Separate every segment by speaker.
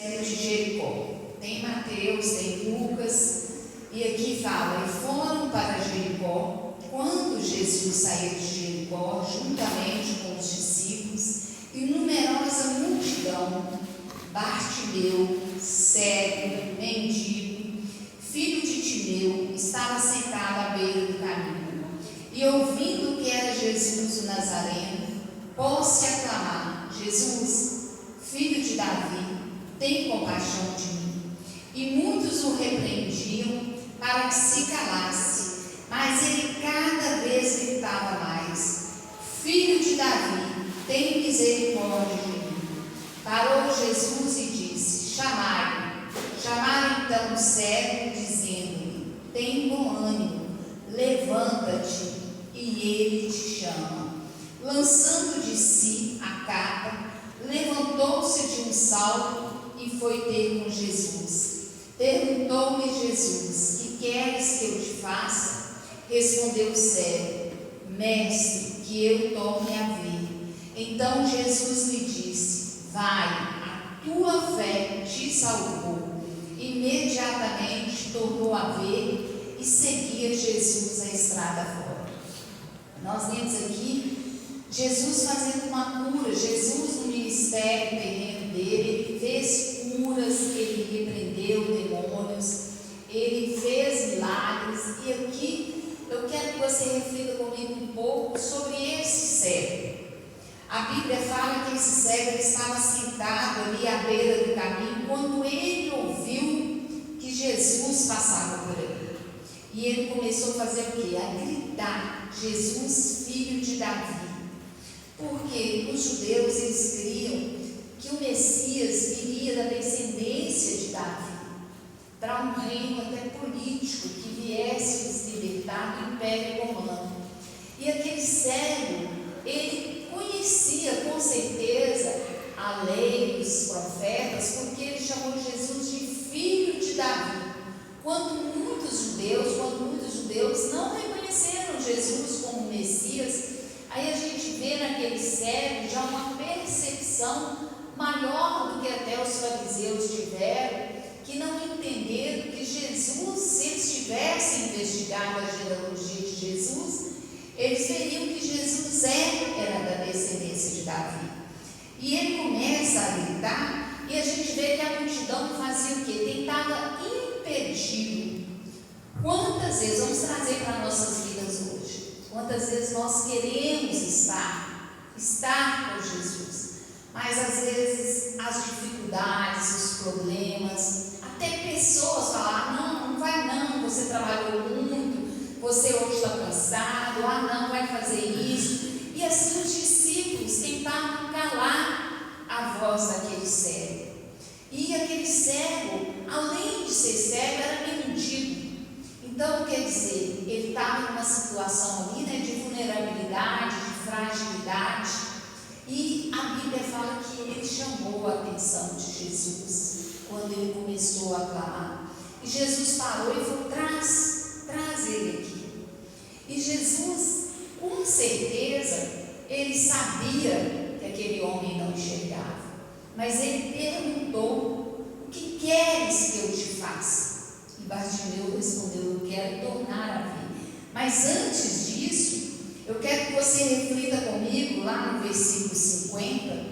Speaker 1: de Jericó. Tem Mateus, tem Lucas, e aqui fala: e foram para Jericó. Quando Jesus saiu de Jericó, juntamente com os discípulos e numerosa multidão, Bartimeu, cego, mendigo, filho de Timeu, estava sentado à beira do caminho, e ouvindo que era Jesus o Nazareno, pôs-se a clamar: Jesus, filho de Davi, tem compaixão de mim. E muitos o repreendiam para que se calasse, mas ele cada vez gritava mais: Filho de Davi, tem misericórdia de mim. Parou Jesus e disse: Chamai-o. Chamaram então o cego, dizendo-lhe: Tem bom ânimo, levanta-te, e ele te chama. Lançando de si a capa, levantou-se de um salto e foi ter com Jesus. Perguntou-lhe Jesus: Que queres que eu te faça? Respondeu o cego: Mestre, que eu torne a ver. Então Jesus lhe disse: Vai, a tua fé te salvou. Imediatamente tornou a ver e seguia Jesus a estrada fora. Nós vemos aqui Jesus fazendo uma cura. Jesus, no ministério terreno dele, ele fez curas, ele repreendeu demônios, ele fez milagres. E aqui eu quero que você reflita comigo um pouco sobre esse cego. A Bíblia fala que esse cego estava sentado ali à beira do caminho quando ele ouviu que Jesus passava por ali. E ele começou a fazer o quê? A gritar: Jesus, filho de Davi. Porque os judeus, eles criam que o Messias viria da descendência de Davi, para um reino até político que viesse os libertar do Império Romano. E aquele cego, ele conhecia com certeza a lei dos profetas, porque ele chamou Jesus de filho de Davi. Quando muitos judeus não reconheceram Jesus como Messias, aí a gente vê naquele cego já uma percepção maior do que até os fariseus tiveram, que não entenderam que Jesus, se eles tivessem investigado a genealogia de Jesus, eles veriam que Jesus era da descendência de Davi. E ele começa a gritar, e a gente vê que a multidão fazia o quê? Tentava impedir. Quantas vezes, vamos trazer para nossas vidas hoje, quantas vezes nós queremos estar com Jesus, mas às vezes as dificuldades, os problemas, até pessoas falam: não vai não, você trabalhou muito, você hoje está cansado, não vai fazer isso. E assim os discípulos tentavam calar a voz daquele cego. E aquele cego, além de ser cego, era mendigo. Então, quer dizer, ele estava numa situação ali, de vulnerabilidade, de fragilidade. E a Bíblia fala que ele chamou a atenção de Jesus quando ele começou a clamar. E Jesus parou e falou: traz ele aqui. E Jesus, com certeza, ele sabia que aquele homem não enxergava, mas ele perguntou: o que queres que eu te faça? E Bartimeu respondeu: eu quero tornar a ver. Mas antes disso, eu quero que você reflita comigo lá no versículo 50,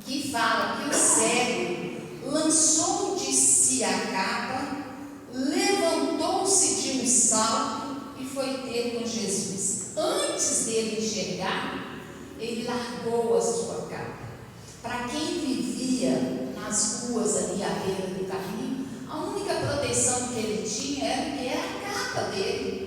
Speaker 1: que fala que o cego lançou de si a capa, levantou-se de um salto e foi ter com Jesus. Antes dele enxergar, ele largou a sua capa. Para quem vivia nas ruas ali à beira do caminho, a única proteção que ele tinha era a capa dele.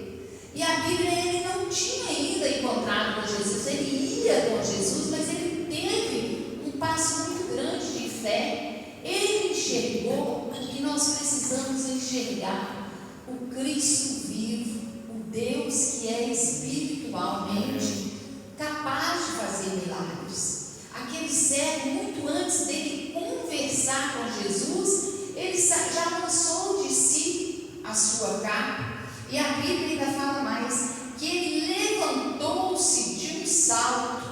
Speaker 1: E a Bíblia, ele não tinha ainda encontrado com Jesus, ele ia com Jesus, mas ele teve um passo muito grande de fé. Ele enxergou o que nós precisamos enxergar: o Cristo vivo, o Deus que é espiritualmente capaz de fazer milagres. Aquele cego, muito antes dele conversar com Jesus, ele já lançou de si a sua capa. E a Bíblia ainda fala mais, que ele levantou-se de um salto.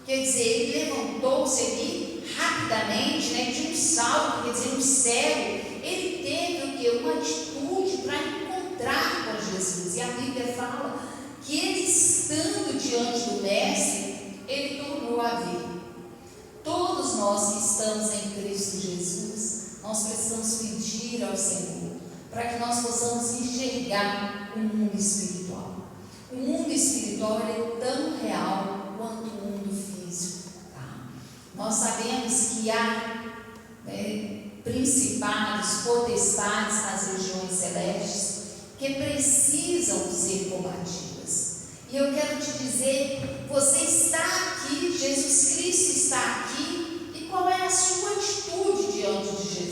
Speaker 1: Quer dizer, ele levantou-se ali rapidamente, né, de um salto, quer dizer, um cego, ele teve o quê? Uma atitude para encontrar com Jesus. E a Bíblia fala que ele, estando diante do Mestre, ele tornou a ver. Todos nós que estamos em Cristo Jesus, nós precisamos pedir ao Senhor para que nós possamos enxergar o mundo espiritual. O mundo espiritual é tão real quanto o mundo físico. Tá? Nós sabemos que há principados, potestades nas regiões celestes que precisam ser combatidas. E eu quero te dizer, você está aqui, Jesus Cristo está aqui, e qual é a sua atitude diante de Jesus?